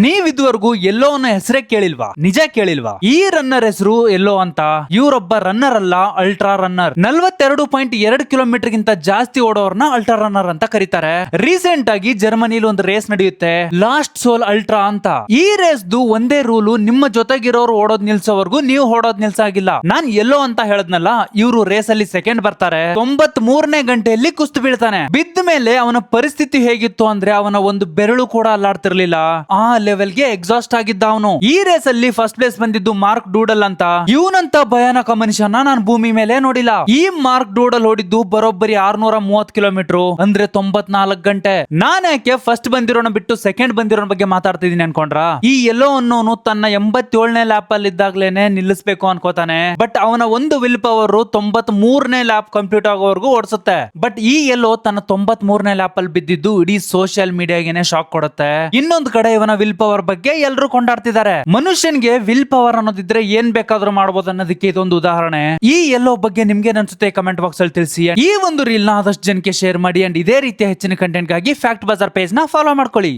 ನೀವ್ ಇದುವರೆಗೂ ಎಲ್ಲೋ ಅನ್ನೋ ಹೆಸರೇ ಕೇಳಿಲ್ವಾ? ನಿಜ ಕೇಳಿಲ್ವಾ? ಈ ರನ್ನರ್ ಹೆಸರು ಎಲ್ಲೋ ಅಂತ. ಇವರೊಬ್ಬ ರನ್ನರ್ ಅಲ್ಲ, ಅಲ್ಟ್ರಾ ರನ್ನರ್. 42.2 ಕಿಲೋಮೀಟರ್ ಗಿಂತ ಜಾಸ್ತಿ ಓಡೋರ್ನ ಅಲ್ಟ್ರಾ ರನ್ನರ್ ಅಂತ ಕರೀತಾರೆ. ರೀಸೆಂಟ್ ಆಗಿ ಜರ್ಮನಿಲಿ ಒಂದು ರೇಸ್ ನಡೆಯುತ್ತೆ, ಲಾಸ್ಟ್ ಸೋಲ್ ಅಲ್ಟ್ರಾ ಅಂತ. ಈ ರೇಸ್ ದು ಒಂದೇ ರೂಲು, ನಿಮ್ಮ ಜೊತೆಗಿರೋರು ಓಡೋದ್ ನಿಲ್ಸೋವರೆಗೂ ನೀವು ಓಡೋದ್ ನಿಲ್ಸಾಗಿಲ್ಲ. ನಾನ್ ಎಲ್ಲೋ ಅಂತ ಹೇಳದ್ನಲ್ಲ, ಇವರು ರೇಸ್ ಅಲ್ಲಿ ಸೆಕೆಂಡ್ ಬರ್ತಾರೆ. 93ನೇ ಗಂಟೆಯಲ್ಲಿ ಕುಸ್ತು ಬೀಳ್ತಾನೆ. ಬಿದ್ದ ಮೇಲೆ ಅವನ ಪರಿಸ್ಥಿತಿ ಹೇಗಿತ್ತು ಅಂದ್ರೆ, ಅವನ ಒಂದು ಬೆರಳು ಕೂಡ ಅಲ್ಲಾಡ್ತಿರ್ಲಿಲ್ಲ. ಆ ಲೆವೆಲ್ ಗೆ ಎಕ್ಸಾಸ್ಟ್ ಆಗಿದ್ದ ಅವನು. ಈ ರೇಸ್ ಅಲ್ಲಿ ಫಸ್ಟ್ ಪ್ಲೇಸ್ ಬಂದಿದ್ದು ಮಾರ್ಕ್ ಡೂಡಲ್ ಅಂತ. ಇವನಂತ ಭಯಾನಕ ಮನುಷ್ಯನ ನಾನು ಭೂಮಿ ಮೇಲೆ ನೋಡಿಲ್ಲ. ಈ ಮಾರ್ಕ್ ಡೂಡಲ್ ಓಡಿದ್ದು ಬರೋಬ್ಬರಿ 630 ಕಿಲೋಮೀಟರ್, ಅಂದ್ರೆ 94 ಗಂಟೆ. ನಾನ್ ಯಾಕೆ ಫಸ್ಟ್ ಬಂದಿರೋನ ಬಿಟ್ಟು ಸೆಕೆಂಡ್ ಬಂದಿರೋನ ಬಗ್ಗೆ ಮಾತಾಡ್ತಿದೀನಿ ಅನ್ಕೊಂಡ್ರ? ಈ ಎಲ್ಲೋ ಅನ್ನೋನು ತನ್ನ 87ನೇ ಲ್ಯಾಪ್ ಅಲ್ಲಿ ಇದ್ದಾಗ್ಲೇನೆ ನಿಲ್ಲಿಸಬೇಕು ಅನ್ಕೋತಾನೆ. ಬಟ್ ಅವನ ಒಂದು ವಿಲ್ ಪವರ್ 93ನೇ ಲ್ಯಾಪ್ ಕಂಪ್ಲೀಟ್ ಆಗೋವರೆಗೂ ಓಡಿಸುತ್ತೆ. ಬಟ್ ಈ ಎಲ್ಲೋ ತನ್ನ 93ನೇ ಲ್ಯಾಪ್ ಅಲ್ಲಿ ಬಿದ್ದಿದ್ದು ಇಡೀ ಸೋಷಿಯಲ್ ಮೀಡಿಯಾಗೆನೆ ಶಾಕ್ ಕೊಡುತ್ತೆ. ಇನ್ನೊಂದು ಕಡೆ ಇವನ ವಿಲ್ ಪವರ್ ಬಗ್ಗೆ ಎಲ್ಲರೂ ಕೊಂಡಾಡ್ತಿದ್ದಾರೆ. ಮನುಷ್ಯನ್ಗೆ ವಿಲ್ ಪವರ್ ಅನ್ನೋದಿದ್ರೆ ಏನ್ ಬೇಕಾದ್ರೂ ಮಾಡಬಹುದು ಅನ್ನೋದಕ್ಕೆ ಇದೊಂದು ಉದಾಹರಣೆ. ಈ ಎಲ್ಲೋ ಬಗ್ಗೆ ನಿಮ್ಗೆ ಅನ್ಸುತ್ತೆ ಕಮೆಂಟ್ ಬಾಕ್ಸ್ ಅಲ್ಲಿ ತಿಳಿಸಿ. ಈ ಒಂದು ರೀಲ್ ನ ಆದಷ್ಟು ಜನಕ್ಕೆ ಶೇರ್ ಮಾಡಿ. ಅಂಡ್ ಇದೇ ರೀತಿಯ ಹೆಚ್ಚಿನ ಕಂಟೆಂಟ್ ಗಾಗಿ ಫ್ಯಾಕ್ಟ್ ಬಜಾರ್ ಪೇಜ್ ನ ಫಾಲೋ ಮಾಡ್ಕೊಳ್ಳಿ.